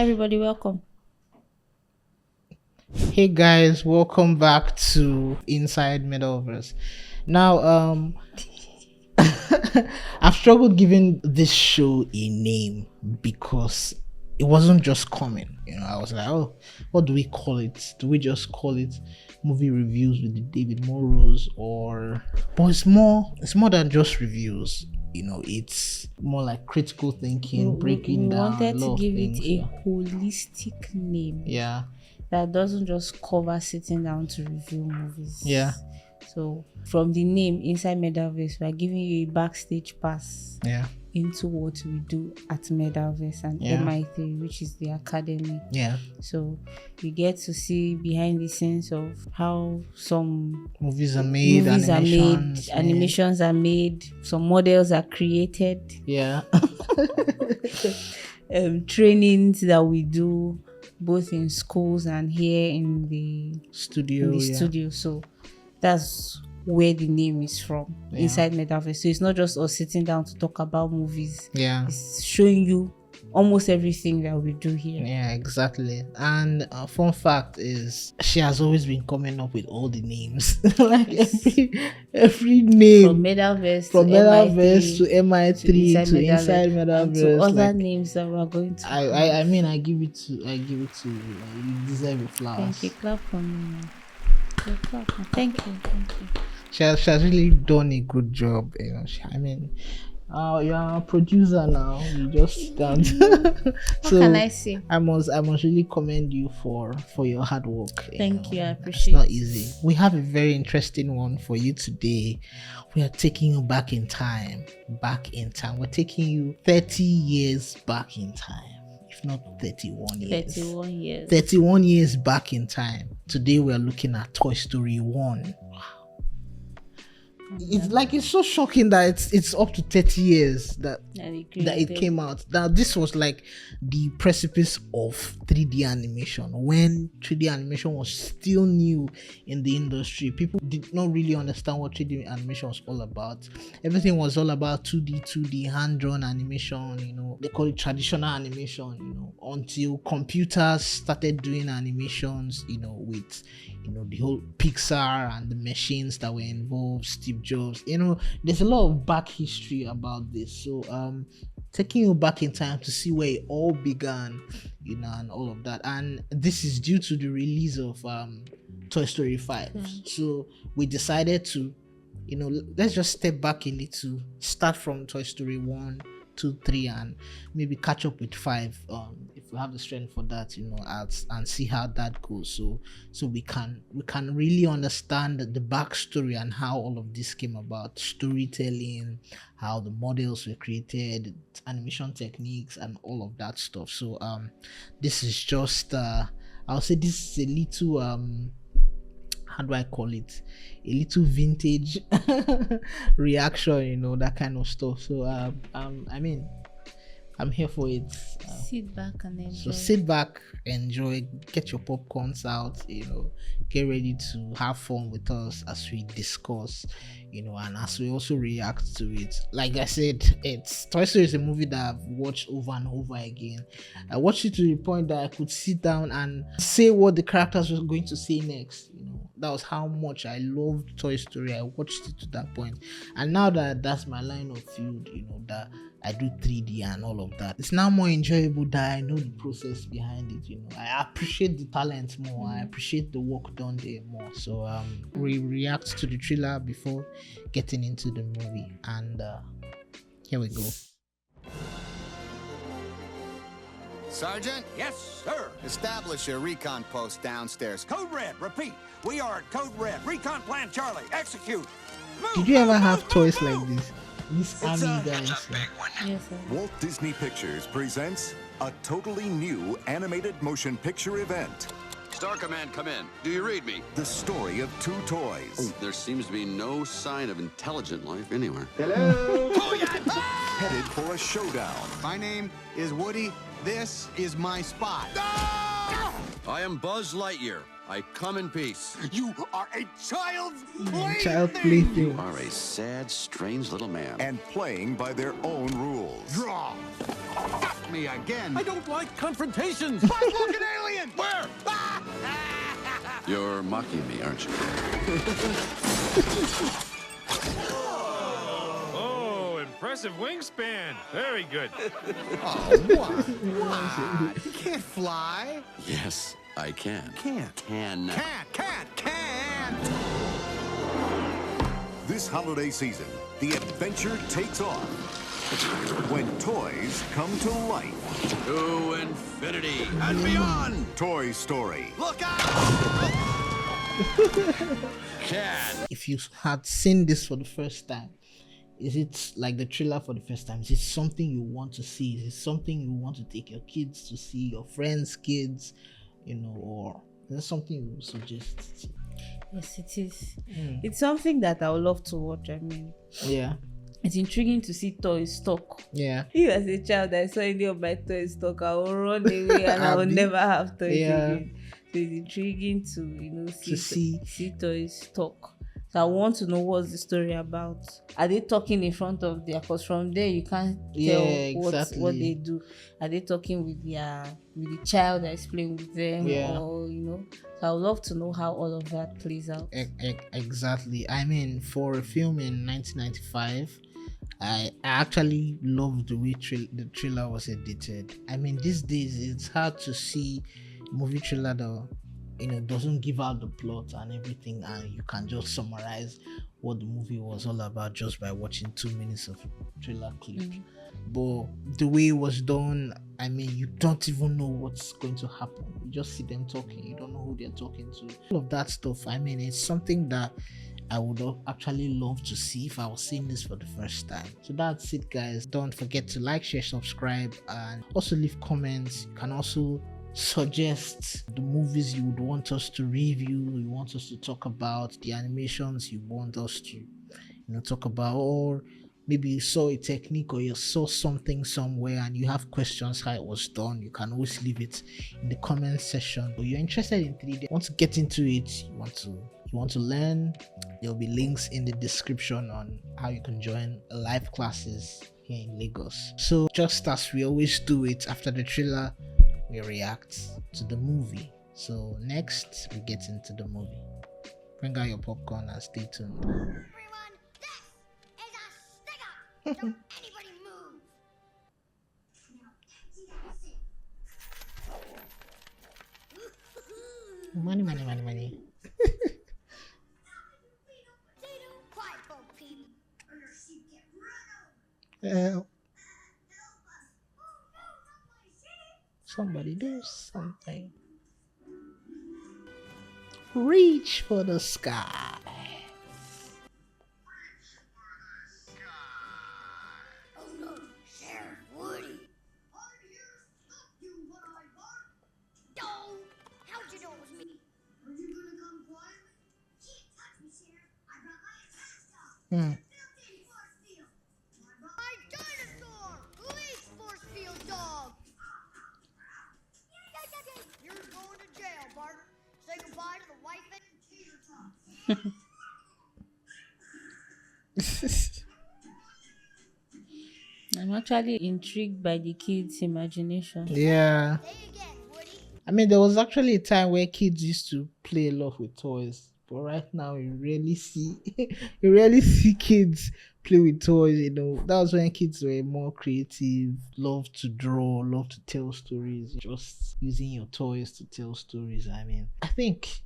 everybody, welcome. Hey guys, welcome back to Inside Metaverse. Now, I've struggled giving this show a name because it wasn't just coming. I was like, oh, what do we call it? Do we just call it movie reviews with the David Morrows, but it's more than just reviews. It's more like critical thinking, breaking we down wanted a to lot give of things. it a holistic name. Yeah. That doesn't just cover sitting down to review movies. Yeah. So from the name Inside Metaverse, we are giving you a backstage pass into what we do at Metaverse and MI3, which is the academy. Yeah. So you get to see behind the scenes of how some movies are made, animations are made, some models are created. Yeah. Trainings that we do both in schools and here in the studio. So that's where the name is from, Inside Metaverse. So it's not just us sitting down to talk about movies. It's showing you almost everything that we do here. Yeah, exactly. And fun fact is, she has always been coming up with all the names. Like every name, from Metaverse to MI3 to Inside Metaverse, and to other names that we're going to. I mean, I give it to you. You deserve a flower. Thank you. Clap for me. Thank you. She has really done a good job. You're a producer now. You just can't. What can I say? I must really commend you for your hard work. Thank you. I appreciate. It's not easy. We have a very interesting one for you today. We are taking you back in time. We're taking you 30 years back in time. If not 31 years. 31 years back in time. Today we are looking at Toy Story 1. It's so shocking that it's up to 30 years that it came out. Now this was like the precipice of 3D animation, when 3D animation was still new in the industry. People did not really understand what 3D animation was all about. Everything was all about 2D hand-drawn animation. They call it traditional animation, until computers started doing animations, with the whole Pixar and the machines that were involved, Steve Jobs. There's a lot of back history about this. So taking you back in time to see where it all began, and all of that. And this is due to the release of Toy Story 5. So we decided to, let's just step back a little, start from Toy Story 1, 2, 3, and maybe catch up with 5 if we have the strength for that, and see how that goes, so we can really understand the backstory and how all of this came about, storytelling, how the models were created, animation techniques, and all of that stuff. So this is just I'll say this is a little how do I call it? A little vintage reaction, that kind of stuff. So I'm here for it. Sit back and enjoy. So sit back, enjoy, get your popcorns out, get ready to have fun with us as we discuss, and as we also react to it. Like I said, Toy Story is a movie that I've watched over and over again. I watched it to the point that I could sit down and say what the characters were going to say next. That was how much I loved Toy Story. I watched it to that point. And now that that's my line of field, that I do 3D and all of that, it's now more enjoyable that I know the process behind it. I appreciate the talent more. I appreciate the work done there more. So we react to the trailer before getting into the movie. And here we go. Sergeant? Yes, sir. Establish a recon post downstairs. Code Red, repeat. We are at Code Red. Recon plan Charlie. Execute. Move, Did you ever move, have move, toys move, like this? These army guys. Yes, sir. Walt Disney Pictures presents a totally new animated motion picture event. Star Command, come in. Do you read me? The story of two toys. There seems to be no sign of intelligent life anywhere. Hello? Headed for a showdown. My name is Woody. This is my spot. I am Buzz Lightyear. I come in peace. You are a child's Child plaything. plaything. You are a sad, strange little man. And playing by their own rules. Draw. Got me again. I don't like confrontations. Fine-looking alien. Where? You're mocking me, aren't you? Oh, impressive wingspan. Very good. Oh, what? You can't fly. Yes, I can. Can't. Can. Can't. This holiday season, the adventure takes off when toys come to life. To infinity and beyond. Toy Story. Look out! Can. If you had seen this for the first time, is it like the trailer for the first time? Is it something you want to see? Is it something you want to take your kids to see, your friends' kids, or is it something you suggest? Yes, it is. It's something that I would love to watch. I mean, Yeah. it's intriguing to see toys stock. Yeah. If as a child I saw any of my toys stock, I will run away and I will never have toys again. So it's intriguing to see toys stock. So I want to know what's the story about. Are they talking in front of their? Because from there you can't tell what they do. Are they talking with the child that is playing with them? Yeah. Or So I would love to know how all of that plays out. Exactly. I mean, for a film in 1995, I actually loved the way the trailer was edited. I mean, these days it's hard to see a movie trailer that doesn't give out the plot and everything, and you can just summarize what the movie was all about just by watching 2 minutes of trailer clip. But the way it was done, I mean, you don't even know what's going to happen. You just see them talking. You don't know who they're talking to. All of that stuff. I mean, it's something that I would actually love to see if I was seeing this for the first time. So that's it, guys. Don't forget to like, share, subscribe, and also leave comments. You can also suggest the movies you would want us to review, you want us to talk about, the animations you want us to talk about, or maybe you saw a technique or you saw something somewhere and you have questions how it was done. You can always leave it in the comment section. Or you're interested in 3D, want to get into it, you want to learn, there'll be links in the description on how you can join live classes here in Lagos. So just as we always do it after the trailer, we react to the movie. So next we get into the movie. Bring out your popcorn and stay tuned. Everyone, this is a stick up. Don't anybody move. Money. Quiet, folk people. Somebody do something. Reach for the sky. Oh no, Sheriff Woody. Oh, how'd you know it was me? Are you gonna come quietly? Can't touch me, Sheriff. I brought my attack dog. Built-in force field. My dinosaur! Police force field dog! You're going to jail, Bart. Say goodbye to the wife and tater tots. I'm actually intrigued by the kids' imagination. Yeah. Say again, Woody. I mean, there was actually a time where kids used to play a lot with toys, but right now you rarely see kids play with toys. That was when kids were more creative, love to draw, love to tell stories, just using your toys to tell stories. I mean, I think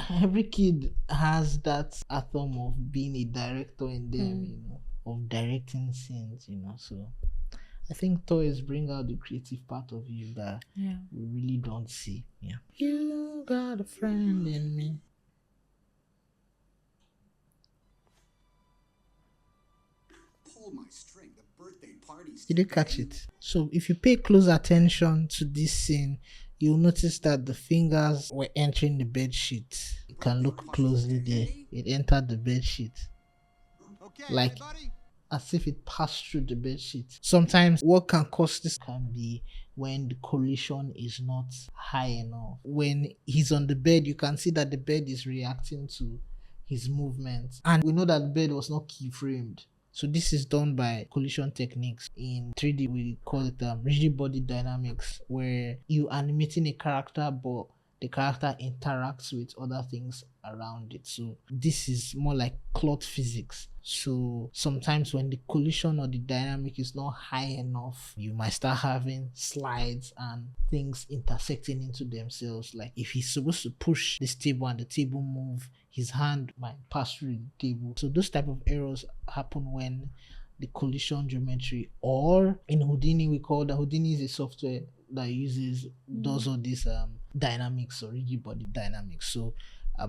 every kid has that atom of being a director in them, of directing scenes, so I think toys bring out the creative part of you that we really don't see. Yeah. You got a friend in me. Pull my string. The birthday party's Did you catch it? So if you pay close attention to this scene, you'll notice that the fingers were entering the bed sheet. You can look closely there. It entered the bed sheet. Okay, Like everybody? as if it passed through the bed sheet. Sometimes what can cause this can be when the collision is not high enough. When he's on the bed, you can see that the bed is reacting to his movement. And we know that the bed was not keyframed. So this is done by collision techniques. In 3D, we call it rigid body dynamics, where you animating a character, but the character interacts with other things around it. So this is more like cloth physics. So sometimes when the collision or the dynamic is not high enough, you might start having slides and things intersecting into themselves. Like if he's supposed to push this table and the table move, his hand might pass through the table. So those type of errors happen when the collision geometry, or in Houdini, we call that Houdini is a software that does all these dynamics or rigid body dynamics. So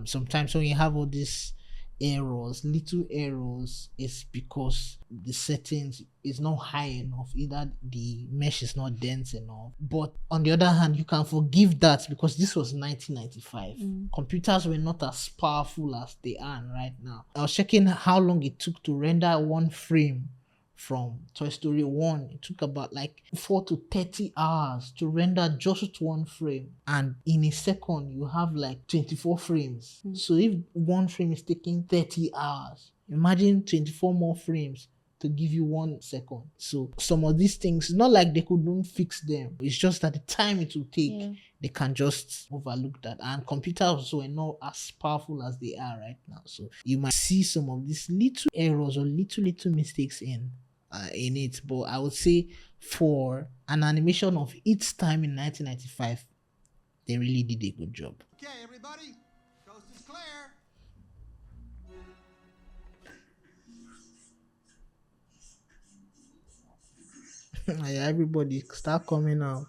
sometimes when you have all these errors, little errors, is because the settings is not high enough, either the mesh is not dense enough. But on the other hand, you can forgive that because this was 1995. Computers were not as powerful as they are right now. I was checking how long it took to render one frame from Toy Story 1. It took about like 4 to 30 hours to render just one frame. And in a second, you have like 24 frames. So if one frame is taking 30 hours, imagine 24 more frames to give you 1 second. So some of these things, not like they couldn't fix them. It's just that the time it will take, they can just overlook that. And computers also are not as powerful as they are right now. So you might see some of these little errors or little mistakes in it. But I would say for an animation of its time in 1995, they really did a good job. Okay, everybody, coast is clear. Yeah, everybody start coming out.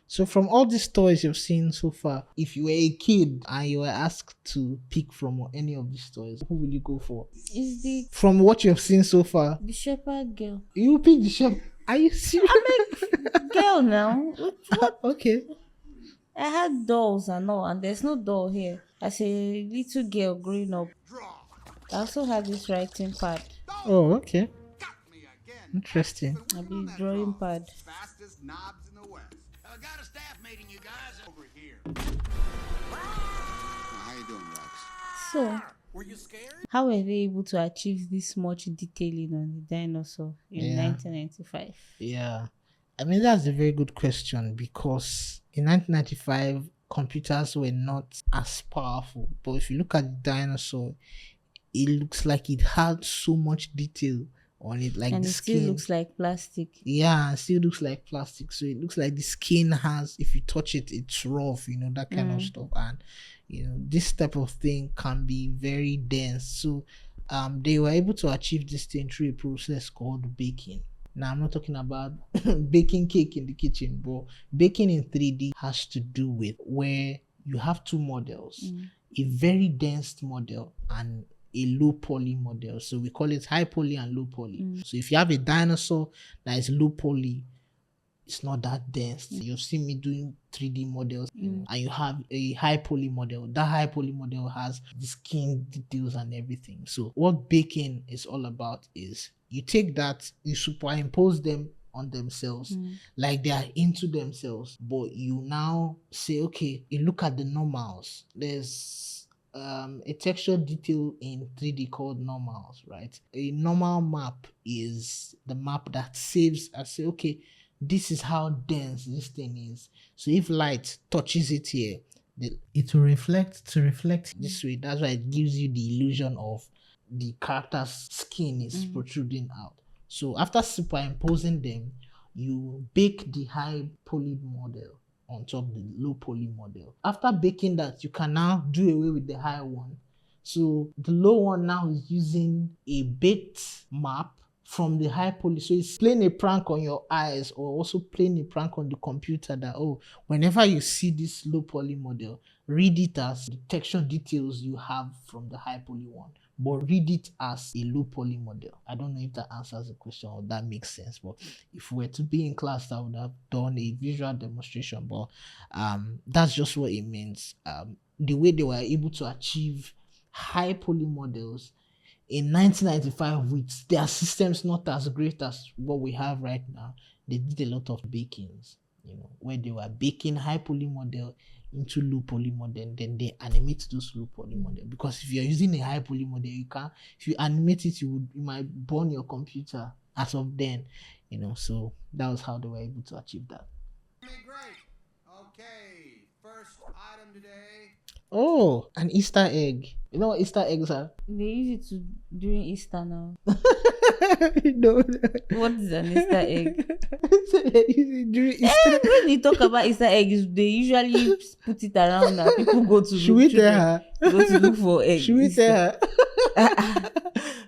So from all these toys you've seen so far, if you were a kid and you were asked to pick from any of these toys, who will you go for? Is the From what you've seen so far, the shepherd girl? you pick the shepherd. Are you serious? Girl now. What? Okay. I had dolls and all, and there's no doll here. As a little girl growing up, I also had this writing pad. Oh, okay. Got me again. Interesting. I be drawing pad. Fastest knobs in the West. I got a staff meeting, you guys. Over here. How you doing, Rex? So, Were you scared? how were they able to achieve this much detailing on the dinosaur in 1995? Yeah. I mean, that's a very good question because in 1995, computers were not as powerful. But if you look at the dinosaur, it looks like it had so much detail on it, like And the it skin. still looks like plastic. Yeah, it still looks like plastic. So it looks like the skin has, if you touch it, it's rough, that kind of stuff. And this type of thing can be very dense. So they were able to achieve this thing through a process called baking. Now I'm not talking about baking cake in the kitchen, but baking in 3D has to do with where you have two models, a very dense model and a low poly model. So we call it high poly and low poly. So if you have a dinosaur that is low poly, it's not that dense. You've seen me doing 3D models, and you have a high poly model. That high poly model has the skin details and everything. So what baking is all about is you take that, you superimpose them on themselves, like they are into themselves, but you now say, okay, you look at the normals. There's a texture detail in 3D called normals, right? A normal map is the map that saves and say, okay, this is how dense this thing is. So if light touches it here, it will reflect this way. That's why it gives you the illusion of the character's skin is protruding out. So after superimposing them, you bake the high poly model on top of the low poly model. After baking that, you can now do away with the high one. So the low one now is using a baked map from the high poly. So it's playing a prank on your eyes, or also playing a prank on the computer that, whenever you see this low poly model, read it as the texture details you have from the high poly one, but read it as a low poly model. I don't know if that answers the question or that makes sense, but if we were to be in class, I would have done a visual demonstration, but that's just what it means. The way they were able to achieve high poly models in 1995, with their systems not as great as what we have right now, they did a lot of bakings, where they were baking high poly model into low poly model, then they animate those low poly model. Because if you're using a high poly model, you can't. If you animate it, you might burn your computer. As of then, so that was how they were able to achieve that. Great. Okay, first item today. Oh, an Easter egg. You know what Easter eggs are? They use it to during Easter now. No. What is an Easter egg? During Easter. When you talk about Easter eggs, they usually put it around that people go to. Should we tell her? Go to look for eggs. Should we tell her?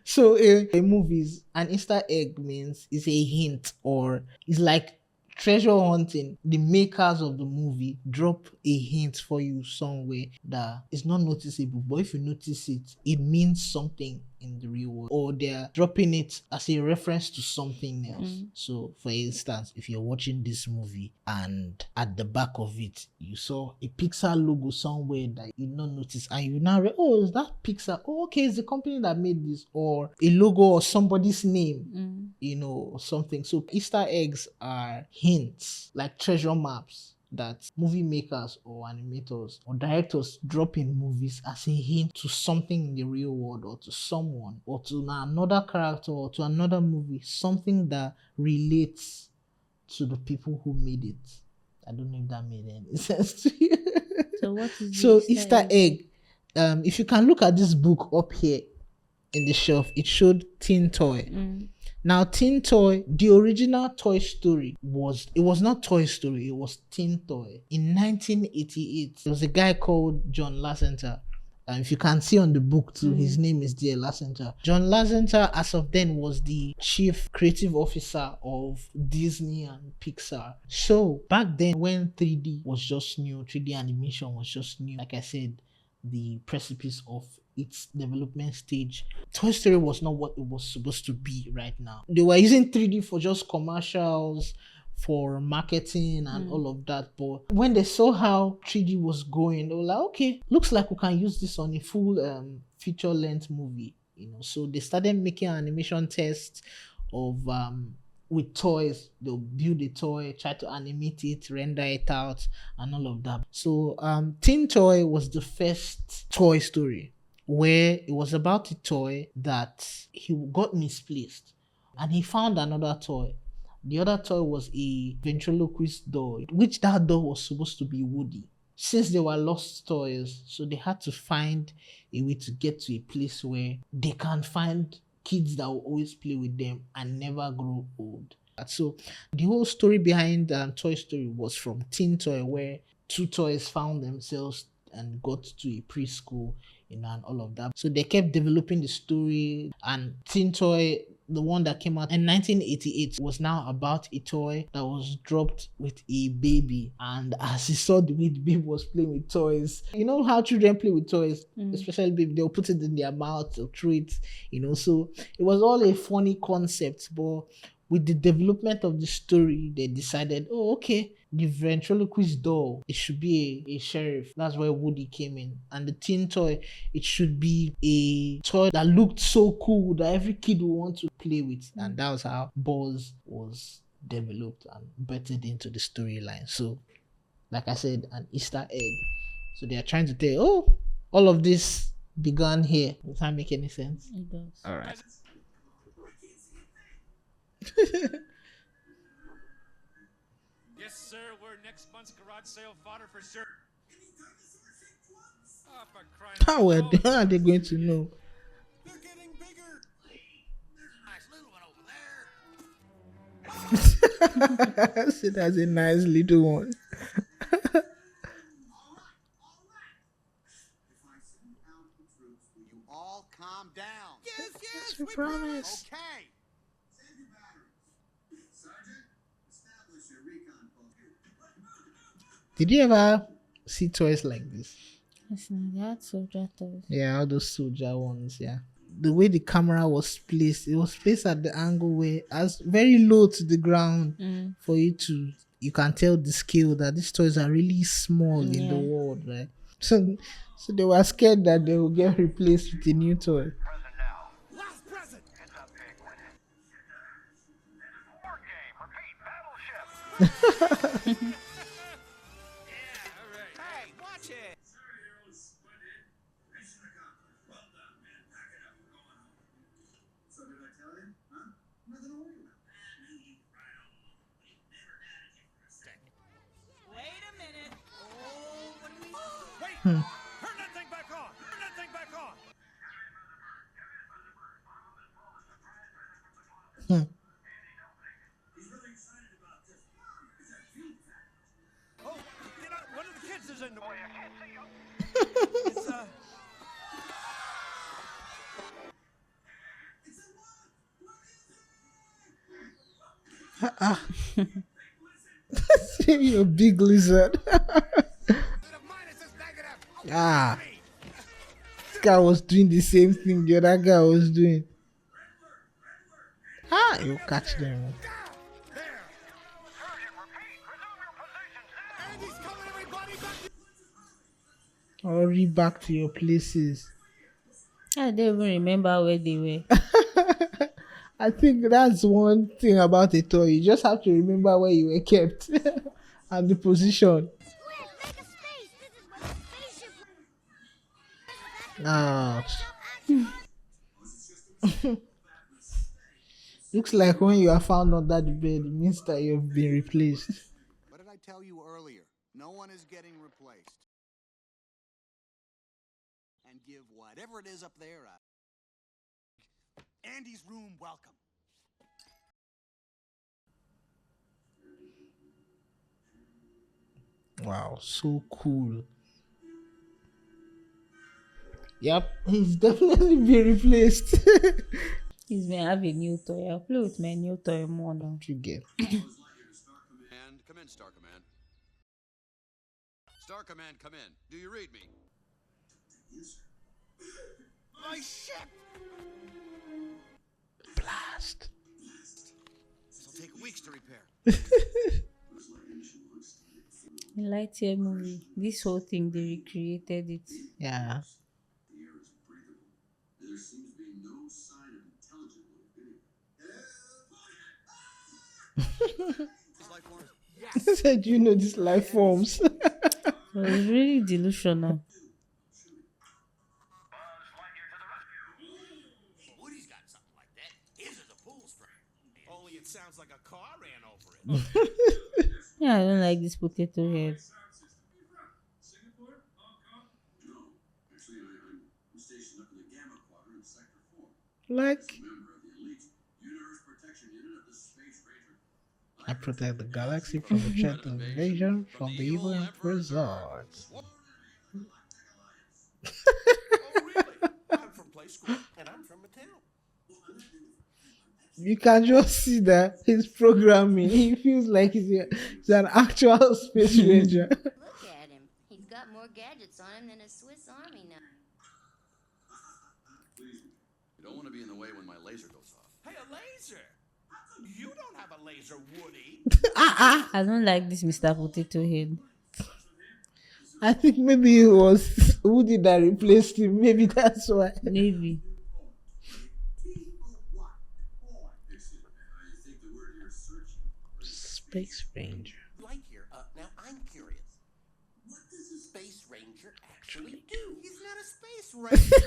So in movies, an Easter egg means it's a hint, or it's like treasure hunting. The makers of the movie drop a hint for you somewhere that is not noticeable, but if you notice it, it means something in the real world, or they're dropping it as a reference to something else. So for instance, if you're watching this movie and at the back of it you saw a Pixar logo somewhere that you not notice, and you now oh, is that Pixar? Oh, okay, it's the company that made this, or a logo or somebody's name, or something. So Easter eggs are hints, like treasure maps, that movie makers or animators or directors drop in movies as a hint to something in the real world, or to someone, or to another character, or to another movie, something that relates to the people who made it. I don't know if that made any sense to you. So what is so Easter egg? If you can look at this book up here in the shelf, it showed Teen Toy. Now, Teen Toy, the original Toy Story was not Toy Story, it was Teen Toy. In 1988, there was a guy called John Lasseter. If you can see on the book too, his name is there, Lasseter. John Lasseter, as of then, was the chief creative officer of Disney and Pixar. So back then, when 3D was just new, 3D animation was just new, like I said, the precipice of its development stage, Toy Story was not what it was supposed to be right now. They were using 3D for just commercials, for marketing and all of that, but when they saw how 3D was going, they were like, okay, looks like we can use this on a full feature length movie, so they started making animation tests of with toys. They'll build a toy, try to animate it, render it out, and all of that. So Teen Toy was the first Toy Story, where it was about a toy that he got misplaced and he found another toy. The other toy was a ventriloquist doll, which that doll was supposed to be Woody. Since they were lost toys, so they had to find a way to get to a place where they can find kids that will always play with them and never grow old. So the whole story behind Toy Story was from Teen Toy, where two toys found themselves and got to a preschool, and all of that. So they kept developing the story, and Teen Toy, the one that came out in 1988, was now about a toy that was dropped with a baby, and as he saw the way the baby was playing with toys, you know how children play with toys, especially baby, they'll put it in their mouth, they'll throw it, so it was all a funny concept. But with the development of the story, they decided, oh, okay, the ventriloquist doll, it should be a sheriff. That's where Woody came in. And the Teen Toy, it should be a toy that looked so cool that every kid would want to play with. And that was how Buzz was developed and birthed into the storyline. So, like I said, an Easter egg. So they are trying to tell, oh, all of this began here. Does that make any sense? It does. All right. Yes, sir. We're next month's garage sale fodder for sure. Oh, for crying out How loud. are they going to know? They're getting bigger. Nice little one over there. So that's a nice little one. All right. If I send out the troops, will you all calm down? Yes, yes, we promise. Okay. Save your batteries. Sergeant, establish your recon post. Did you ever see toys like this? Yes, no, they had soldier toys. Yeah, all those soldier ones, yeah. The way the camera was placed, it was placed at the angle where as very low to the ground for you can tell the scale that these toys are really small in the world, right? So they were scared that they will get replaced with a new toy. What Hey, watch it. Wait a minute. Oh, what do we... Wait! Turn that thing back on! Turn that thing back on! Oh, you know, one of the kids is in the way. I can't see you. It's, Say you a big lizard. Ah, this guy was doing the same thing the other guy was doing. Ah, you catch them. Hurry back to your places. I don't even remember where they were. I think that's one thing about a toy. You just have to remember where you were kept and the position. Squid, make a space. This is what a spaceship Ah, looks like when you are found under the bed, it means that you've been replaced. What did I tell you earlier? No one is getting replaced. And give whatever it is up there Andy's room welcome. Wow, so cool. Yep, he's definitely been replaced. He's been having a new toy. I'll play with my new toy more now. You get. And come in, Star Command. Star Command, come in. Do you read me? My ship! Blast. This'll take weeks to repair. Lightyear movie. This whole thing, they recreated it. Yeah. There seems to be no sign of intelligent life anywhere. Said you know these life forms. So it's really delusional. Woody's got something like that. His is a pool spray. Only it sounds like a car ran over it. Yeah, I don't like this potato head. Singapore? Hong Kong? No. Actually, I'm stationed up in the Gamma Quadrant, Sector 4. Like, Member of the elite Universe Protection Unit of the Space Ranger. I protect the galaxy from the threat of invasion from the evil Emperor's Zords. Oh, really? I'm from play school, and I'm from Mattel. You can just see that his programming. He feels like he's an actual space ranger. Look at him. He's got more gadgets on him than a Swiss Army knife. You don't want to be in the way when my laser goes off. Hey, a laser! How come you don't have a laser, Woody? I don't like this Mr. Potato Head. I think maybe it was Woody that replaced him. Maybe that's why. Maybe. Space Ranger. Like here. Now I'm curious. What does a space ranger actually do? He's not a space ranger.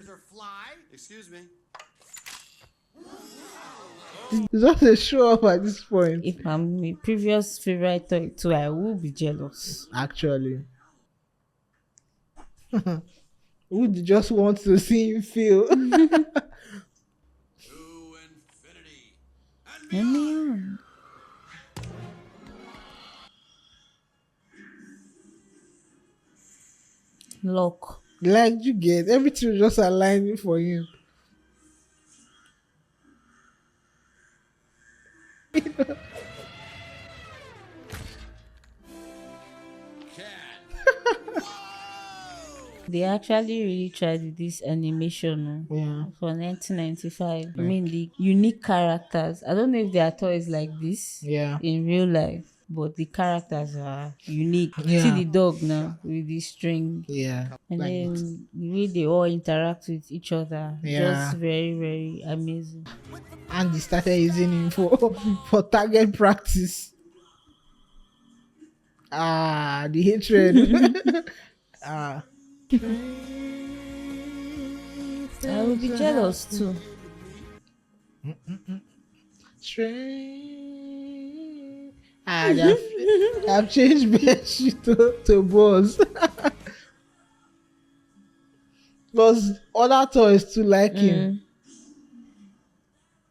Or fly? Excuse me. It's just a show off at this point. If I'm my previous favorite toy too, I will be jealous. Actually. Woody just wants to see him feel. To infinity and And beyond. beyond. Lock. Like you get everything was just aligning for him. They actually really tried with this animation Yeah. for 1995. I mean, the unique characters. I don't know if there are toys like this Yeah. in real life, but the characters are unique. See Yeah. the dog now with the string, Yeah. and Like, then the way they all interact with each other, just yeah. very, very amazing. And they started using him for for target practice. Ah, the hatred. Ah. I will be jealous too. Strange. Ah, I've changed bedsheet to Buzz. Because other toys too like him.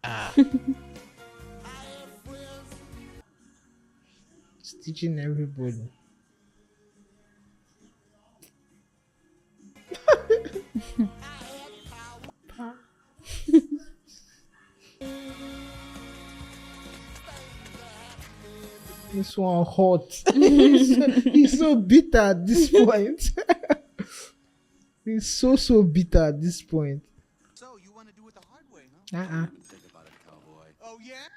Ah. It's teaching everybody. This one hot. He's so bitter at this point. He's so bitter at this point. So you want to do it the hard way, huh? Uh-uh. Think about it, cowboy. Oh yeah.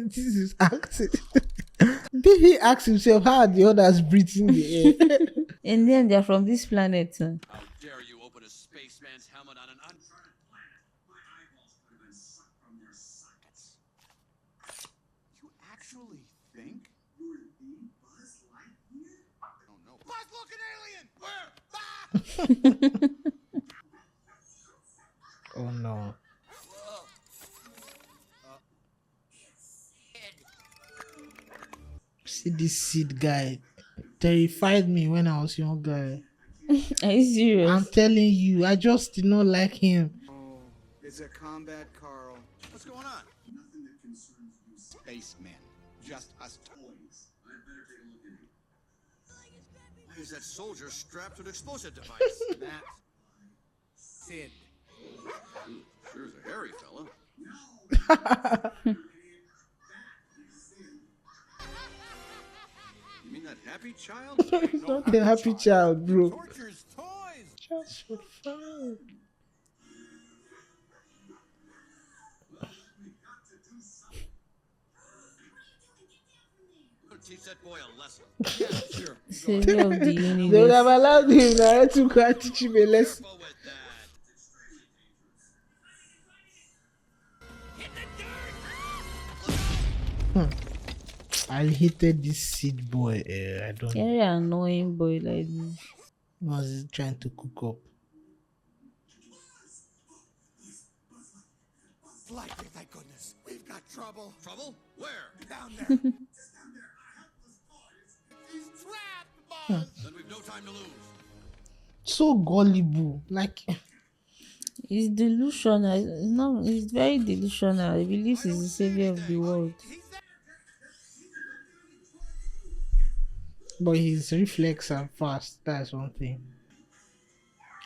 This is acting. Did he ask himself how are the others breathing the air? And then they're from this planet. How dare you open a spaceman's helmet on an uncharted planet? My eyeballs could have been sucked from their sockets. You actually think you're the Buzz Lightyear? I don't know. Buzz, look, an alien! Where? Ah! Oh no. See this seed guy terrified me when I was younger. Are you serious? I'm telling you, I just did not like him. Oh, it's a combat Carl. What's going on? Nothing that concerns you spacemen. Just us toys. I better take a look at it. Why is that soldier strapped to an explosive device? That's Sid. Ooh, sure is a hairy fella. You mean that happy child? He's not a happy child, bro. Torture's toys. Just for fun. Teach that boy a lesson. Yeah, sure. Savior of the They would universe. have allowed him now to go and teach him a lesson. Careful with that. I hated this seed boy. I don't know. Very annoying boy like this. Was he trying to cook up? Lightyear, thank goodness. We've got trouble. Trouble? Where? Down there. Just down there. Our helpless boys. He's trapped, Buzz. Then we've no time to lose. So gullible. Like, He's delusional. No, he's very delusional. He believes he's the savior of the world. but his reflex are fast. That's one thing.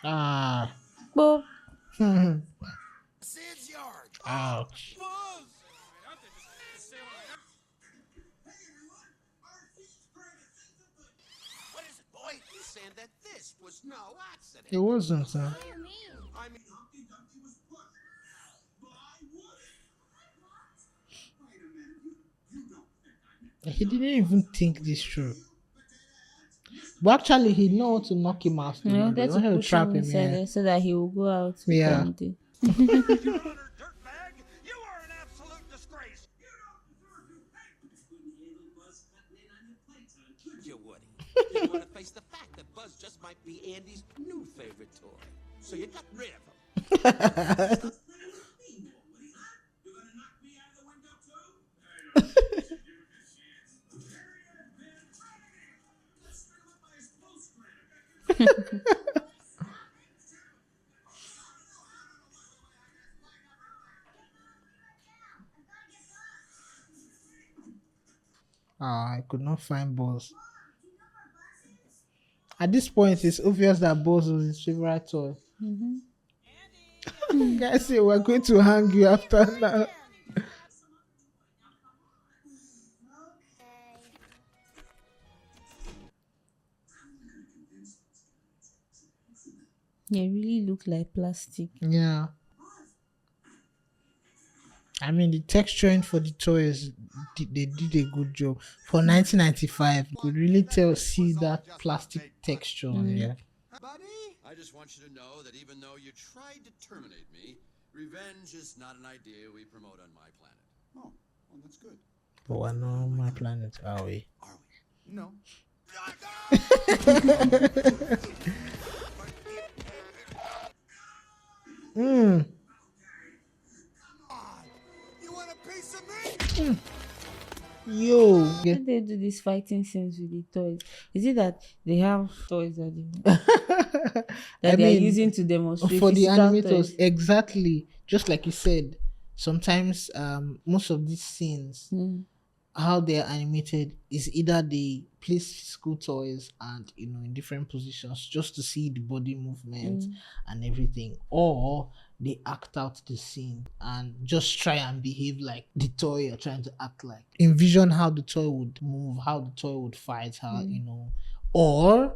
Ah. But Sid's yard. Ouch. Buzz. What is it, boy? You saying that this was no accident? It wasn't, sir. I mean, Humpty Dumpty was pushed. But I wouldn't. Wait a minute. You don't think I meant He didn't even think this through. But actually, he know how to knock him out. I He wanted to wanted push trap him him. inside Yeah. there so that he will go out. with Yeah. Humpty. You utter dirtbag! You are an absolute disgrace! could you, Woody? You want to face the fact that Buzz just might be Andy's new favorite toy. So you got rid of him. You're gonna knock me out of the window too? Hey, give it a chance. Harry and Ben, let's string him up by his bowstring. I could not find Buzz. At this point, it's obvious that Buzz was his favorite toy. Guys say we're going to hang you after now. They really look like plastic. Yeah. I mean, the texturing for the toys, they did a good job. For 1995, you could really see that plastic texture. Yeah. Buddy? I just want you to know that even though you tried to terminate me, revenge is not an idea we promote on my planet. Oh, well, that's good. But we're not on my planet, are we? Are we? No. Hmm. You want a piece of me? Yo. When they do these fighting scenes with the toys, is it that they have toys that I they are mean, using to demonstrate for the physical animators, toys? exactly, just like you said, sometimes most of these scenes, how they are animated is either they place physical toys and in different positions just to see the body movement and everything, or they act out the scene and just try and behave like the toy you're trying to act like. Envision how the toy would move, how the toy would fight, how or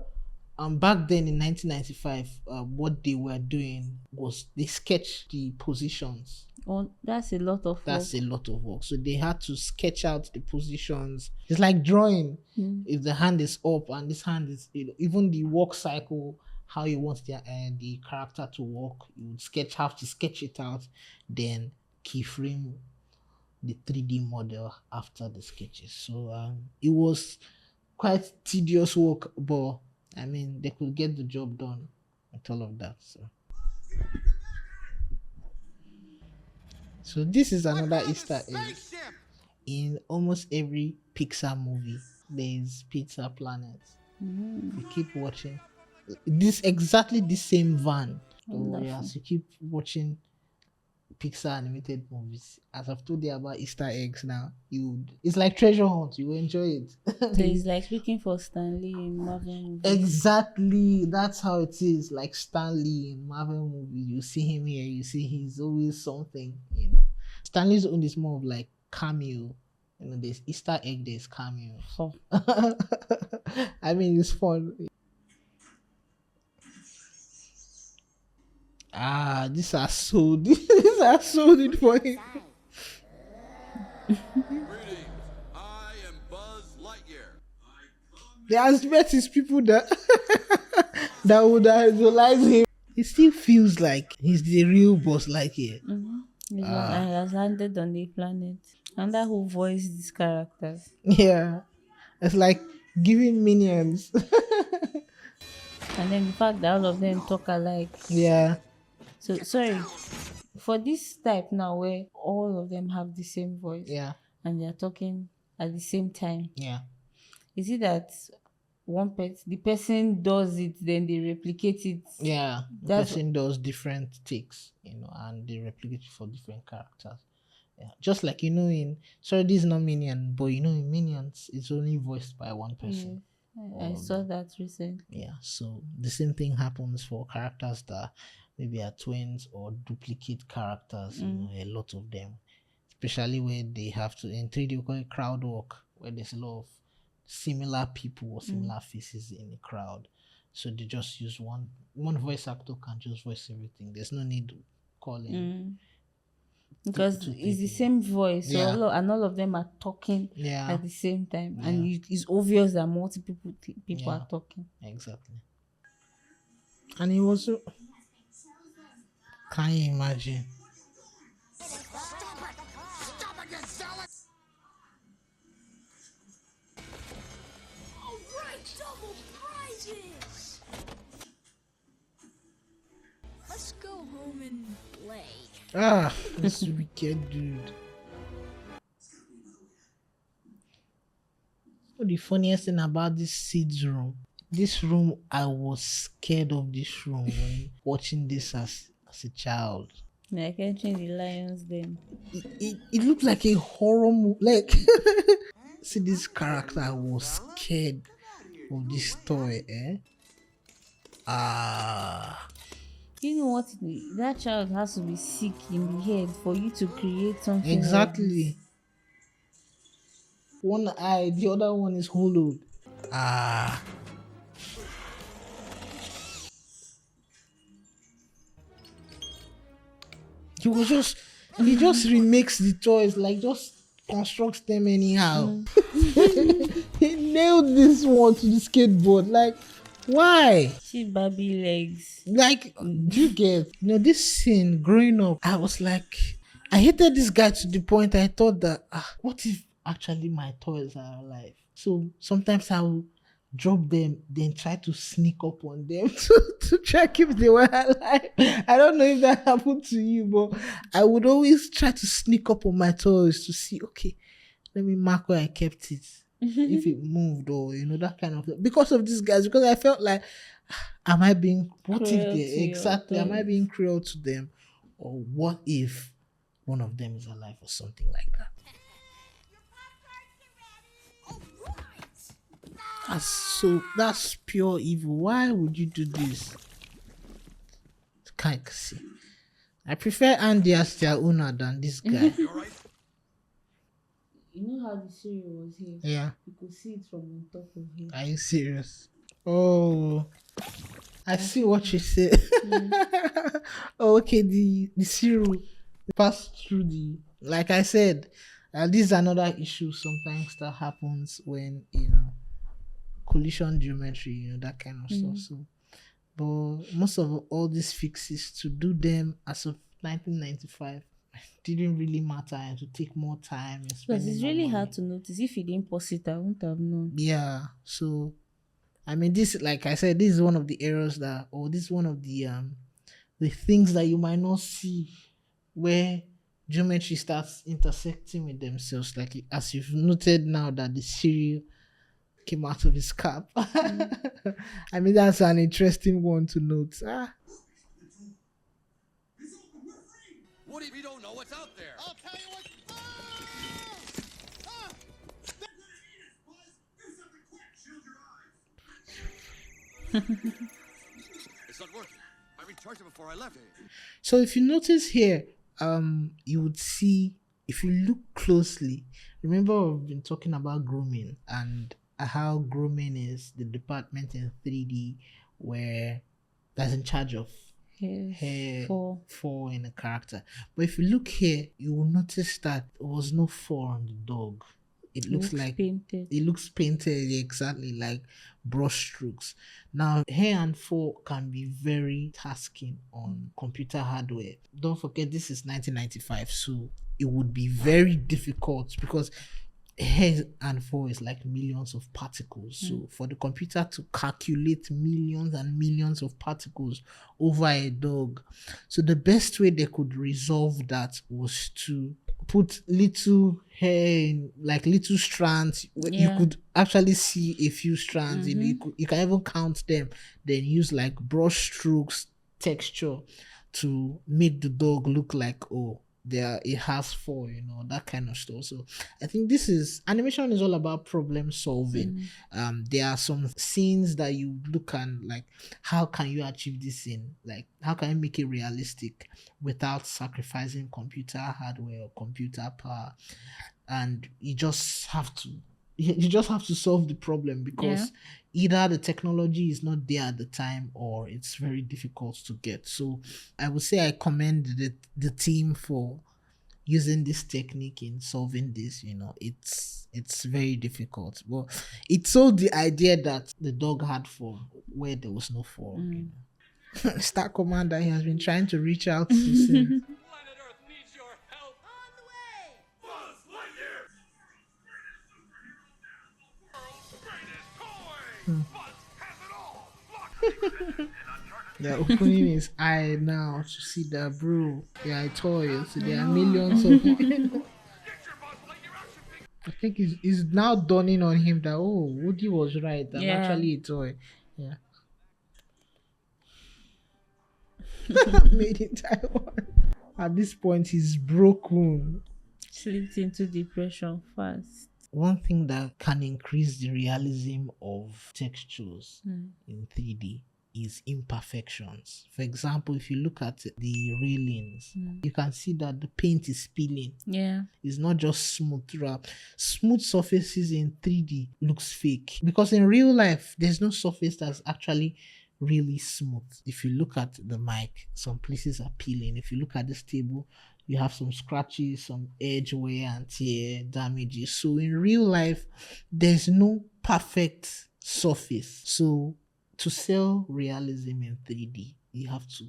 back then in 1995, what they were doing was they sketched the positions. Oh, that's a lot of That's work. a lot of work. So they had to sketch out the positions. It's like drawing. If the hand is up and this hand is, even the walk cycle, how you want the character to walk, you would have to sketch it out, then keyframe the 3D model after the sketches. So it was quite tedious work, but I mean they could get the job done with all of that. So this is another Easter egg. In almost every Pixar movie, there's Pizza Planet. You keep watching. This exactly the same van. So yes, you keep watching Pixar animated movies. As I've told you about Easter eggs now, it's like treasure hunt. You will enjoy it. So it's like looking for Stanley in Marvel movies. Exactly, that's how it is. Like Stan Lee in Marvel movies, you see him here, you see he's always something. Stanley's own is more of like cameo. There's Easter egg, there's cameo. Oh. I mean, it's fun. These are sold. These are sold it for him. Greetings. I am Buzz Lightyear. There's better people that that would idolize him. It still feels like he's the real Buzz Lightyear. He's one that has landed on the planet. And that who voiced these characters. Yeah. It's like giving minions. And then the fact that all of them talk alike. Yeah. So sorry. For this type now where all of them have the same voice. Yeah. And they're talking at the same time. Yeah. Is it that the person does it, then they replicate it? Yeah. The person does different takes, and they replicate it for different characters. Yeah. Just like this is not Minion, but in Minions, it's only voiced by one person. I saw that recently. Yeah. So the same thing happens for characters that maybe are twins or duplicate characters. A lot of them, especially where they have to in 3D we call it crowd work, where there's a lot of similar people or similar faces in the crowd. So they just use one voice actor can just voice everything. There's no need to call in. Because it's the same voice, so all of them are talking at the same time, and it's obvious that multiple people are talking. Exactly. And it was, can you imagine? Double prizes! Let's go home and play. This wicked dude. So the funniest thing about this room, I was scared of this room when watching this as a child. Like entering the lion's den. It looked like a horror movie. Like, see this character, I was scared of this toy, You know what? That child has to be sick in the head for you to create something. Exactly. Like one eye, the other one is hollowed. He was just He just remakes the toys, like just constructs them anyhow. He nailed this one to the skateboard. Like, why? See Barbie legs. Like, do you get, this scene growing up? I was like, I hated this guy to the point I thought that, what if actually my toys are alive? So sometimes I will drop them, then try to sneak up on them to check if they were alive. I don't know if that happened to you, but I would always try to sneak up on my toys to see, okay, let me mark where I kept it. If it moved or, that kind of thing. Because of these guys, because I felt like, am I being, what Cruel if to they, your exactly, am I toys. being cruel to them? Or what if one of them is alive or something like that? That's pure evil. Why would you do this? Can't see. I prefer Andy as their owner than this guy. You all right? You know how the cereal was here? Yeah. You could see it from on top of here. Are you serious? Oh, I see what you said. Oh, okay, the cereal passed through the, like I said, this is another issue sometimes that happens when, collision geometry, that kind of stuff. So, but most of all these fixes, to do them as of 1995 didn't really matter, and to take more time. Because it's really hard to notice. If you didn't pause it, I wouldn't have known. Yeah. So, I mean, this, like I said, this is one of the errors that, or this is one of the things that you might not see where geometry starts intersecting with themselves. Like, as you've noted now that the cereal came out of his cap. I mean, that's an interesting one to note. What if we don't know what's out there? I'll tell you what. It's not working. I recharged it before I left. So if you notice here, you would see, if you look closely, remember we've been talking about grooming and how grooming is the department in 3D where that's in charge of hair for in a character. But if you look here, you will notice that there was no fur on the dog. It looks like painted. It looks painted, exactly like brush strokes. Now, hair and fur can be very tasking on computer hardware. Don't forget, this is 1995, so it would be very difficult because hair and fur is like millions of particles. So for the computer to calculate millions and millions of particles over a dog, so the best way they could resolve that was to put little hair in, like little strands. You could actually see a few strands. You can even count them, then use like brush strokes texture to make the dog look like, oh, it has fur, that kind of stuff. So I think animation is all about problem solving. There are some scenes that you look and like, how can you achieve this scene? Like, how can you make it realistic without sacrificing computer hardware or computer power? And you just have to solve the problem because either the technology is not there at the time or it's very difficult to get. So I would say I commend the team for using this technique in solving this. It's very difficult, but it sold the idea that the dog had fur where there was no fur. Star Commander, he has been trying to reach out to see. Planet Earth needs your help. On the way! Buzz Lightyear! World's greatest toy! Buzz has it all! Locked in Uncharted. They're opening his eye now to see the bro. They are toys. So there are millions of. Get your Buzz Lightyear action figure! I think it's now dawning on him that, oh, Woody was right. I'm actually a toy. Yeah. Made in Taiwan. At this point, he's broken. Slipped into depression fast. One thing that can increase the realism of textures in 3D is imperfections. For example, if you look at the railings, you can see that the paint is peeling. Yeah. It's not just smooth throughout. Smooth surfaces in 3D looks fake because in real life, there's no surface that's actually really smooth. If you look at the mic, some places are peeling. If you look at this table, You have some scratches, some edge wear and tear damages. So in real life, there's no perfect surface. So to sell realism in 3D, you have to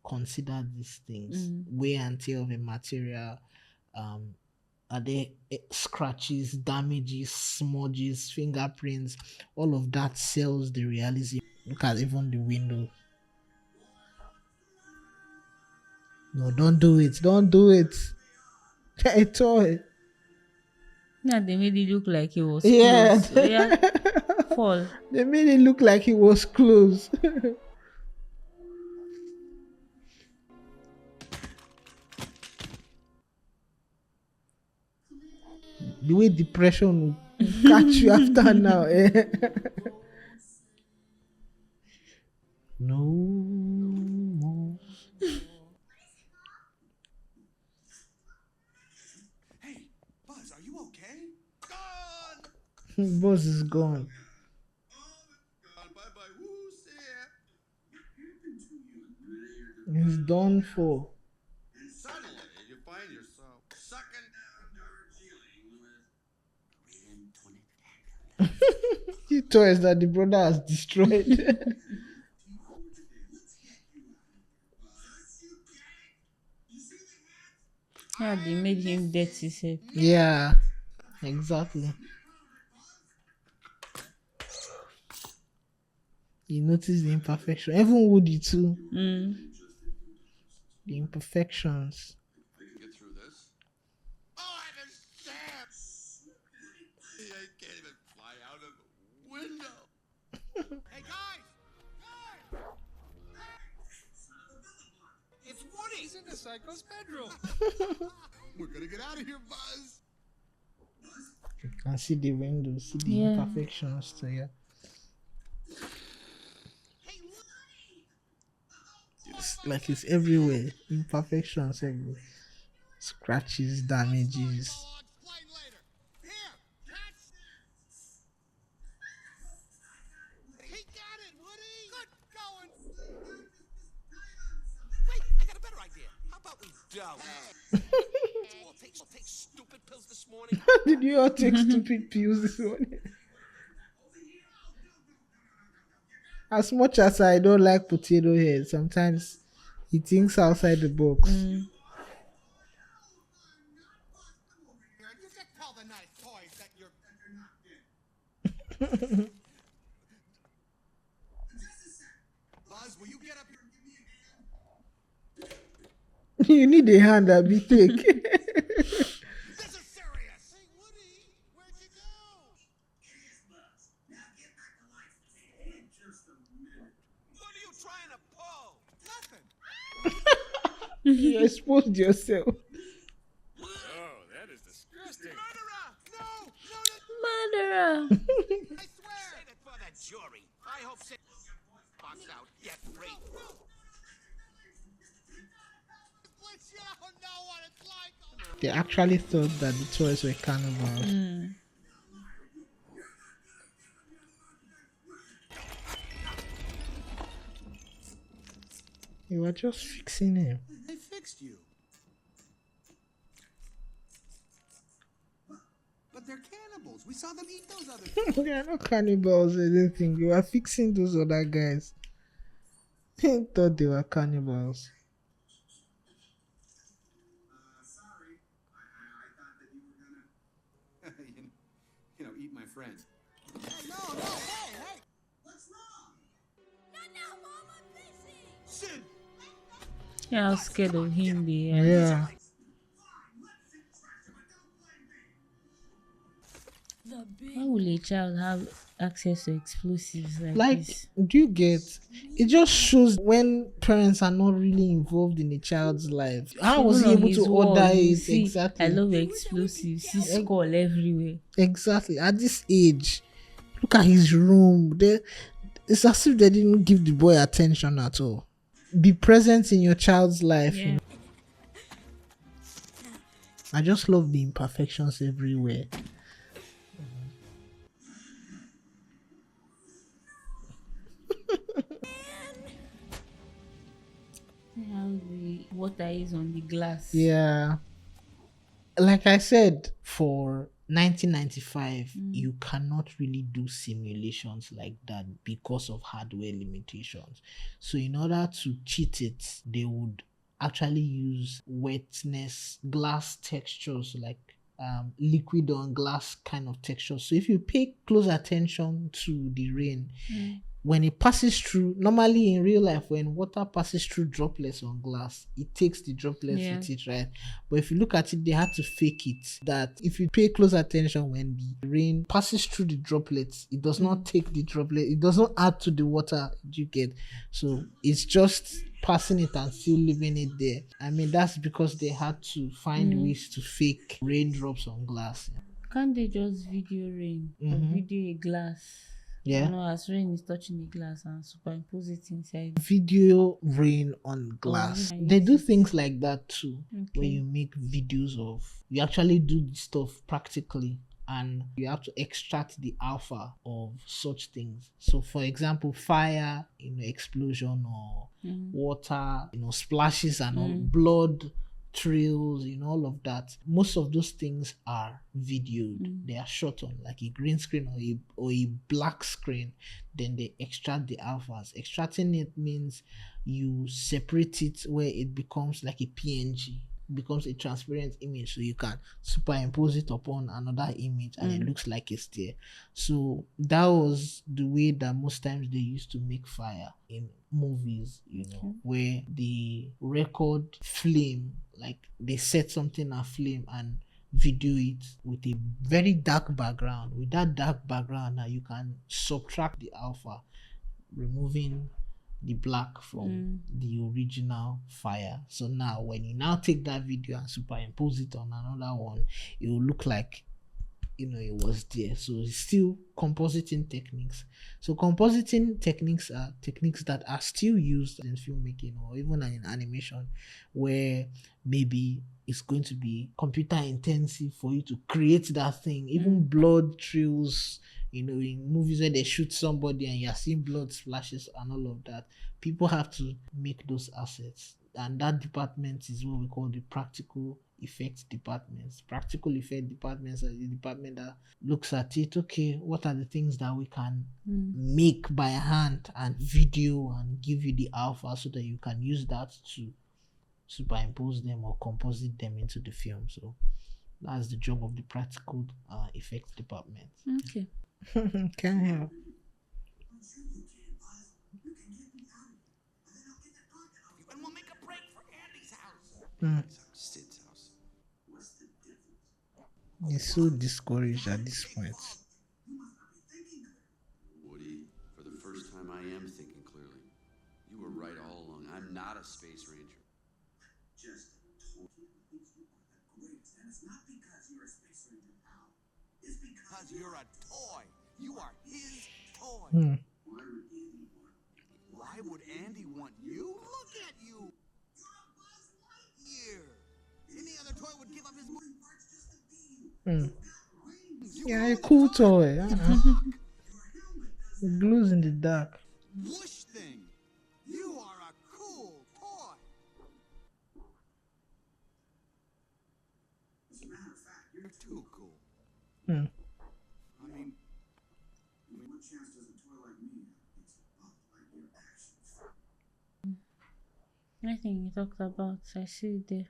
consider these things: wear and tear of a material, um, are there scratches, damages, smudges, fingerprints? All of that sells the realism. Look at even the window. No, don't do it. Don't do it. A toy. Now they made it look like it was Yeah. close. Oh, yeah, fall. They made it look like it was close. The way depression will catch you after now. No more. Hey, Buzz, are you okay? Boss is gone. Bye bye. Woo, see ya. He's done for. Suddenly, you find yourself sucking down Darjeeling with The toys that the brother has destroyed. Yeah, they made him dirty. Self. Yeah, exactly. You notice the imperfection. Even Woody too. The imperfections. get through this. Oh, I understand. I can't even fly out of the window. Hey, guys! Guys! It's Woody! He's in the psycho's bedroom. We're gonna get out of here, Buzz. You can see the windows, see the imperfections too, yeah. It's like it's everywhere. Imperfections everywhere. Scratches, damages. I'll explain later. Here, catch this. He got it, Woody! Good going! Wait, I got a better idea. How about we don't? You all take stupid pills this morning? Did you all take stupid pills this morning? As much as I don't like potato head, sometimes he thinks outside the box. You just tell the nice toys that you're not dead. Buzz, will you get up here and give me a hand? You need a hand that be take. This is serious! Hey, Woody, where'd you go? Yes, Buzz. Now get back to life in just a minute. What are you trying to pull? Nothing. You exposed yourself. Oh, that is disgusting. Murderer! No! Murderer. I swear! Save it for the jury. I hope so. Box out. Get free. Let you know what it's like. They actually thought that the toys were cannibals. You were just fixing him. I fixed you. But they're cannibals. We saw them eat those other things. They are not cannibals or anything. You were fixing those other guys. They thought they were cannibals. Sorry. I thought that you were gonna, eat my friend. Hey, no, hey! What's wrong? Not now, Mom, I'm busy. Sid! Yeah, I was scared of him there. Yeah. Why will a child have access to explosives like Like, this? do you get? It just shows when parents are not really involved in a child's life. How was he Even on able to his wall, order you it? see, Exactly. I love explosives. See skull everywhere. Exactly. At this age, look at his room. It's as if they didn't give the boy attention at all. Be present in your child's life. You Yeah. know? I just love the imperfections everywhere. How the water is on the glass. Yeah. Like I said, for 1995, you cannot really do simulations like that because of hardware limitations. So, in order to cheat it, they would actually use wetness, glass textures, like liquid on glass kind of texture. So, if you pay close attention to the rain, when it passes through, normally in real life, when water passes through droplets on glass, it takes the droplets with it, right? But if you look at it, they had to fake it. That if you pay close attention, when the rain passes through the droplets, it does not take the droplet, it does not add to the water you get. So it's just passing it and still leaving it there. I mean, that's because they had to find ways to fake raindrops on glass. Can't they just video rain or video a glass? Yeah. You know, as rain is touching the glass and superimpose it inside. Video rain on glass. and They use do it. things like that too. Where Okay. you make videos of, you actually do the stuff practically, and you have to extract the alpha of such things. So for example, fire, explosion, or water, splashes and all, blood trails, all of that. Most of those things are videoed. They are shot on like a green screen or a black screen. Then they extract the alphas. Extracting it means you separate it where it becomes like a PNG, becomes a transparent image, so you can superimpose it upon another image and it looks like it's there. So that was the way that most times they used to make fire in movies, where the record flame, like they set something aflame and video it with a very dark background. With that dark background, now you can subtract the alpha, removing the black from the original fire. So now when you now take that video and superimpose it on another one, it will look like it was there. So it's still compositing techniques. So compositing techniques are techniques that are still used in filmmaking or even in animation, where maybe it's going to be computer intensive for you to create that thing. Even blood trails, in movies where they shoot somebody and you're seeing blood splashes and all of that, people have to make those assets. And that department is what we call the practical effects departments. Practical effect departments are the department that looks at it. Okay, what are the things that we can make by hand and video and give you the alpha so that you can use that to superimpose them or composite them into the film. So that's the job of the practical effects department. Okay. Can help. And we'll make a break for Andy's house. Sid's house. What's the difference? He's so discouraged at this point. Woody, for the first time I am thinking clearly. You were right all along. I'm not a space ranger. Just told you you are the greatest. And it's not because you're a space ranger, pal. It's because you're a toy. You are his toy. Why would Andy want you? Look at you. You're a Buzz Lightyear. Any other toy would give up his moving parts just to be you. Yeah, a cool toy. It glows in the dark. Whoosh thing. You are a cool toy. As a matter of fact, you're too cool. I mean, what chance does a toy like me have against a Buzz Lightyear actions? I think you talked about, I see it there.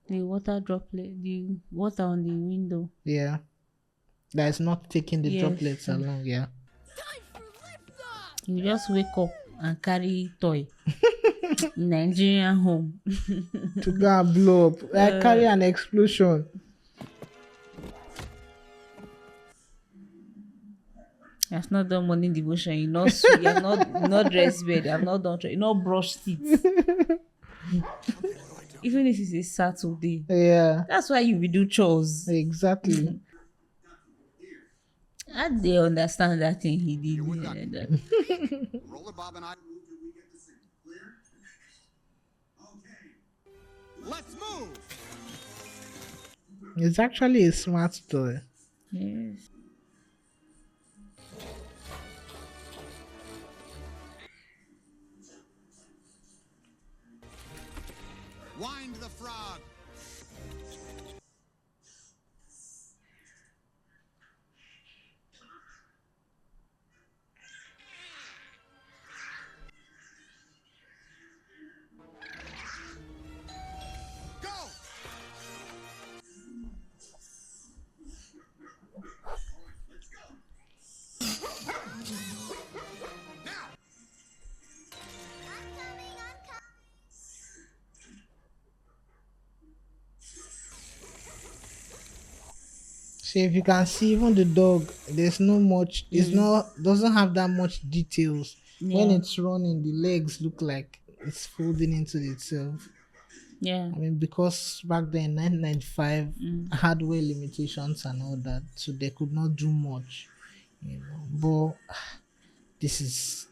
The water droplet, the water on the window. Yeah. That is not taking the droplets along, yeah. You just wake up and carry toy in Nigerian home. To go and blow up. Like carry an explosion. You have not done morning devotion. You have not dressed bed. You have not done. You not brushed teeth. Even if it's a Saturday. Yeah. That's why you will do chores. Exactly. How do they understand that thing he did? Roller Bob and I moved and we get to sing. Clear? Okay. Let's move. It's actually a smart toy. Yes. Wind the frog. Go! Let's go. Now. I'm coming. So if you can see, even the dog, there's no much. It's not doesn't have that much details. When Yeah. it's running, the legs look like it's folding into itself. Yeah. I mean, because back then, 1995, hardware limitations and all that, so they could not do much, you know. But this is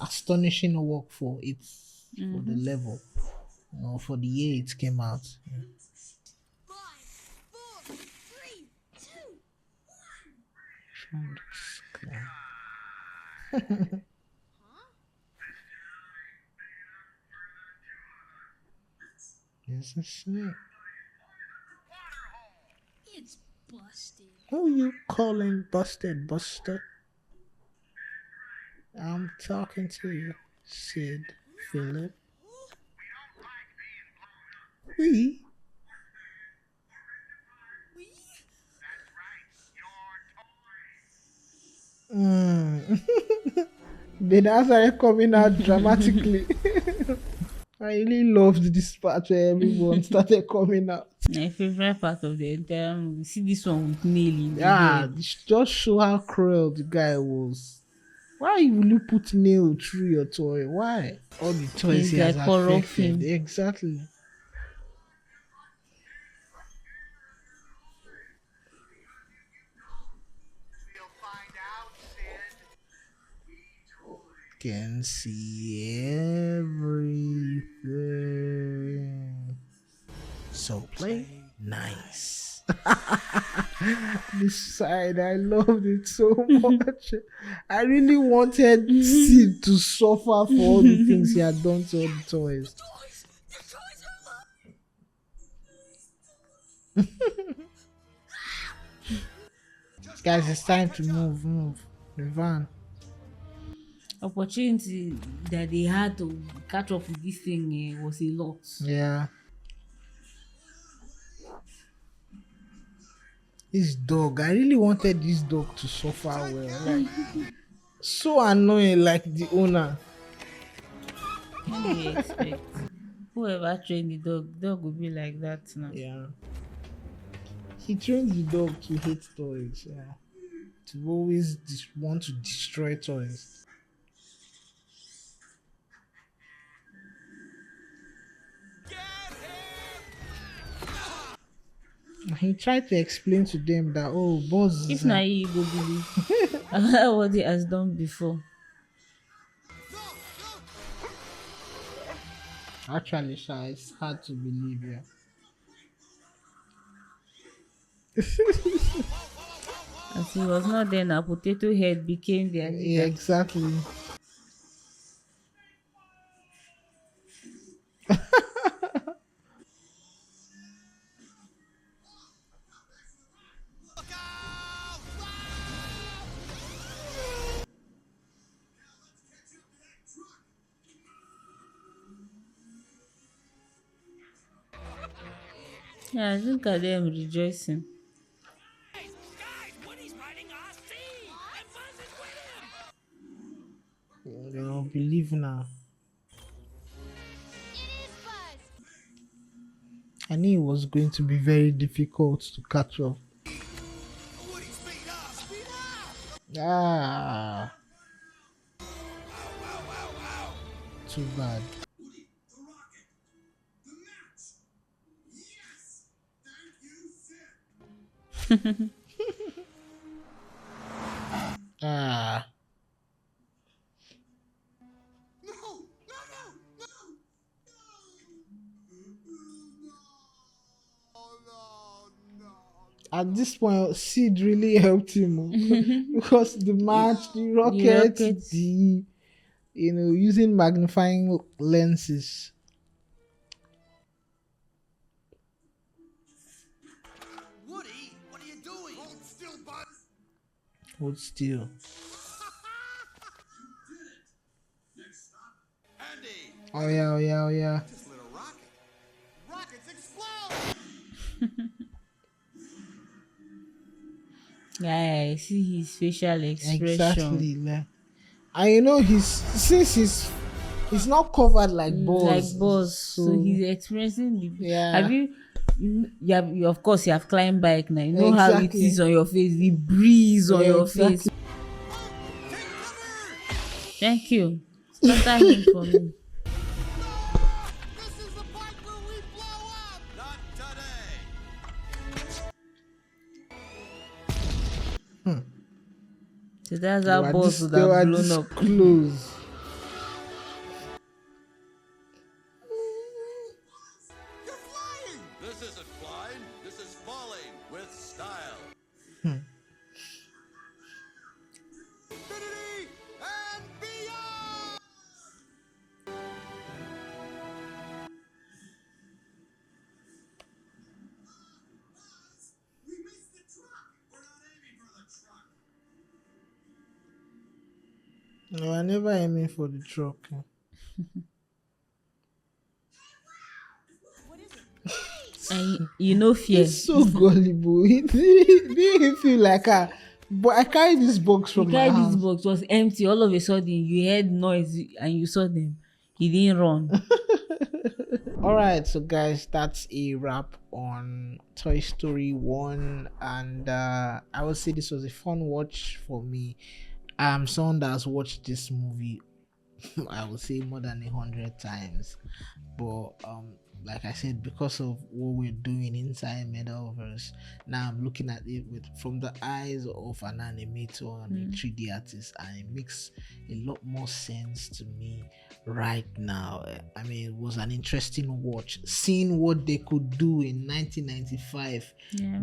astonishing work for it, for the level, you know, for the year it came out. Yeah. 5, 4, 3, 2. It's a snake. It's busted. Who you calling busted, Buster? I'm talking to you, Sid Philip. We? Mm. They now started coming out dramatically. I really loved this part where everyone started coming out. My favorite part of the entire movie. See this one with nail in the Yeah, head. just show how cruel the guy was. Why will you put nail through your toy? Why? All the toys It's he has like horror affected. film. Exactly. We'll find out, Sid. Can see everything. So play nice. This side, I loved it so much. I really wanted Sid to suffer for all the things he had done to all the toys. The toys are Guys, it's time to move. The van. Opportunity that they had to catch up with this thing was a lot. Yeah. This dog, I really wanted this dog to suffer well. Like, so annoying, like the owner. What do you expect? Whoever trained the dog will be like that now. Yeah. He trains the dog to hate toys. Yeah. To always want to destroy toys. He tried to explain to them that, oh, boss If is not, you go believe what he has done before. actually shy. It's hard to believe, yeah. As he was not there, now potato head became their Yeah, leader. exactly. Yeah, look at them rejoicing. Guys, Woody's riding our sea! And Buzz is with him! They don't believe now. I knew it was going to be very difficult to catch up. Woody, speed up! Speed up! Ah, too bad. Woody, the rocket! The match! Yes! Thank you, Sid! Ah, No! No, no! No! No! No! at this point, Sid really helped him because the match, the The rocket, rockets. the using magnifying lenses. Hold still. Andy! Oh yeah, oh yeah, oh yeah. Just lit a rocket. Rockets explode! Yeah, I see his facial expression. Exactly. Like, and you know, he's not covered like Like balls. boss. So So he's experiencing the. yeah. Have you of course you have climbed bike now. You know how it Exactly. is on your face, the breeze on your Exactly. face. Thank you. Scatter him for me. This is the part where we blow up! Not today! So that's how boss would They have were blown this up. close. You're flying! This isn't flying, this is falling with style. Infinity and beyond! We missed the truck! We're not aiming for the truck! No, I never aiming for the truck. And you know fear. He's so gullible. He didn't feel like but I carried this box The from guy my this house. box was empty. All of a sudden you heard noise and you saw them. He didn't run. All right, so guys, that's a wrap on Toy Story 1, and I would say this was a fun watch for me. I'm someone that has watched this movie I would say more than 100 times, but like I said, because of what we're doing inside Metaverse, now I'm looking at it from the eyes of an animator and a 3D artist, and it makes a lot more sense to me right now. I mean, it was an interesting watch, seeing what they could do in 1995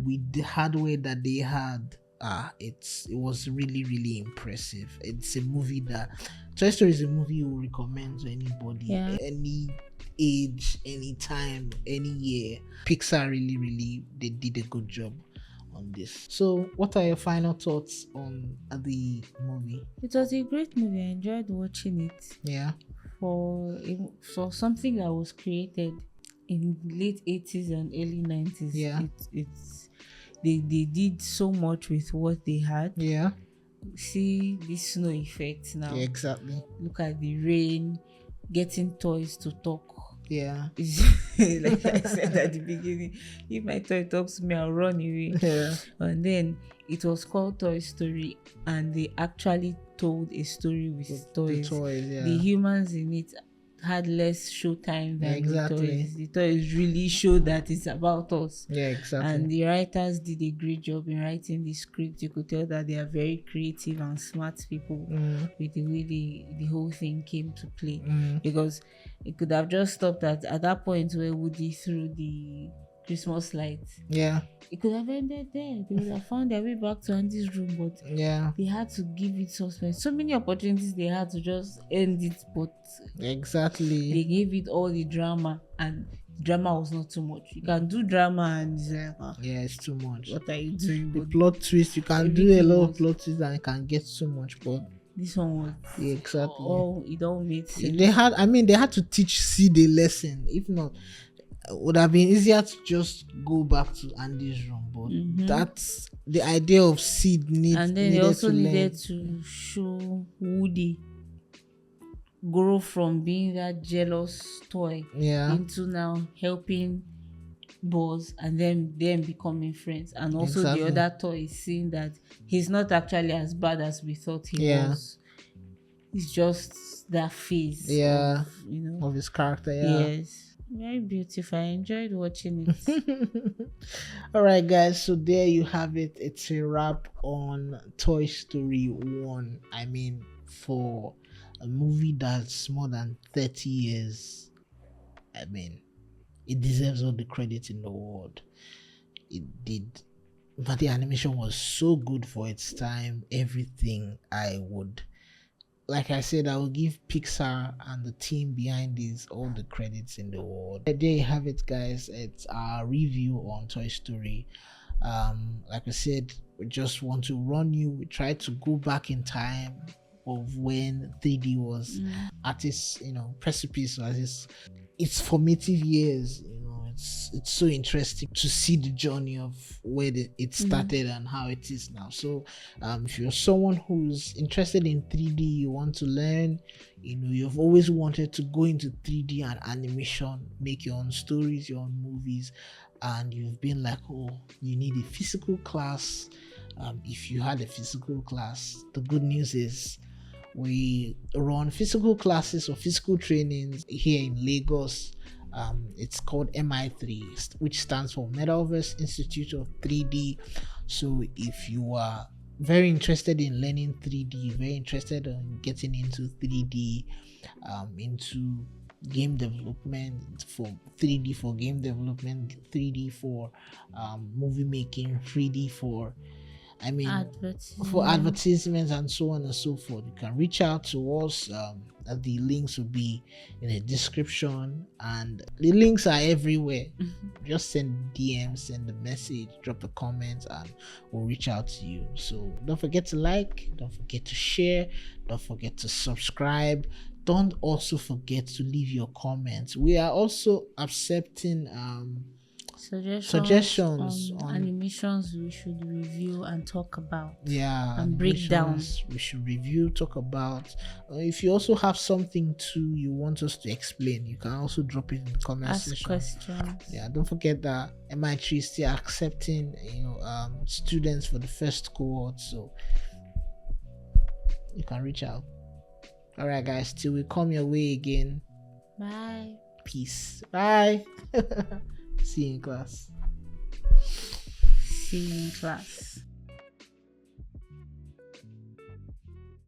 with the hardware that they had. It was really impressive. It's a movie that Toy Story is a movie you recommend to anybody, any age, any time, any year. Pixar really they did a good job on this. So what are your final thoughts on the movie? It was a great movie. I enjoyed watching it. Yeah. For something that was created in late 80s and early 90s. Yeah. They did so much with what they had. Yeah. See this snow effect now. Yeah, exactly. Look at the rain, getting toys to talk. Yeah. Like I said at the beginning, if my toy talks to me, I'll run away. Yeah. And then it was called Toy Story, and they actually told a story with toys. The toys, yeah. The humans in it had less showtime than exactly. the toys. The toys really showed that it's about us. Yeah, exactly. And the writers did a great job in writing the script. You could tell that they are very creative and smart people with the way the whole thing came to play. Because it could have just stopped at that point where Woody threw the Christmas lights. Yeah. It could have ended there. They would have found their way back to Andy's room, but they had to give it suspense. So many opportunities they had to just end it, but exactly they gave it all the drama, and drama was not too much. You can do drama and it's like, it's too much. What are you doing? The plot twist, you can do a lot of plot twists and it can get too much, but this one was exactly. It all made sense. They had to teach Sid a lesson. If not, it would have been easier to just go back to Andy's room, but that's the idea of Sid and then they also needed to show Woody grow from being that jealous toy into now helping Buzz, and then becoming friends, and also the other toy is seeing that he's not actually as bad as we thought he was. It's just that phase of his character. Yes, very beautiful. I enjoyed watching it. All right, guys, so there you have it. It's a wrap on Toy Story 1. I mean, for a movie that's more than 30 years, I mean, it deserves all the credit in the world. It did. But the animation was so good for its time. Everything. Like I said, I will give Pixar and the team behind this all the credits in the world. There you have it, guys. It's our review on Toy Story. Like I said, we just want to run you. We try to go back in time of when 3D was at its precipice, or at its formative years. It's so interesting to see the journey of where it started and how it is now. So if you're someone who's interested in 3D, you want to learn, you've always wanted to go into 3D and animation, make your own stories, your own movies, and you've been like, oh, you need a physical class. If you had a physical class, the good news is we run physical classes or physical trainings here in Lagos. It's called MI3, which stands for Metaverse Institute of 3D. So if you are very interested in learning 3D, very interested in getting into 3D, into game development, for 3D for game development, 3D for movie making, 3D for for advertisements and so on and so forth, you can reach out to us. The links will be in the description, and the links are everywhere. Just send DMs, send a message, drop a comment, and we'll reach out to you. So don't forget to like, don't forget to share, don't forget to subscribe. Don't also forget to leave your comments. We are also accepting suggestions on animations we should review and talk about. And break down. We should review, talk about. If you also have something you want us to explain, you can also drop it in the comment section. Questions. Don't forget that MI3 is still accepting students for the first cohort, so you can reach out. All right, guys, till we come your way again. Bye. Peace. Bye. See you in class. See you in class.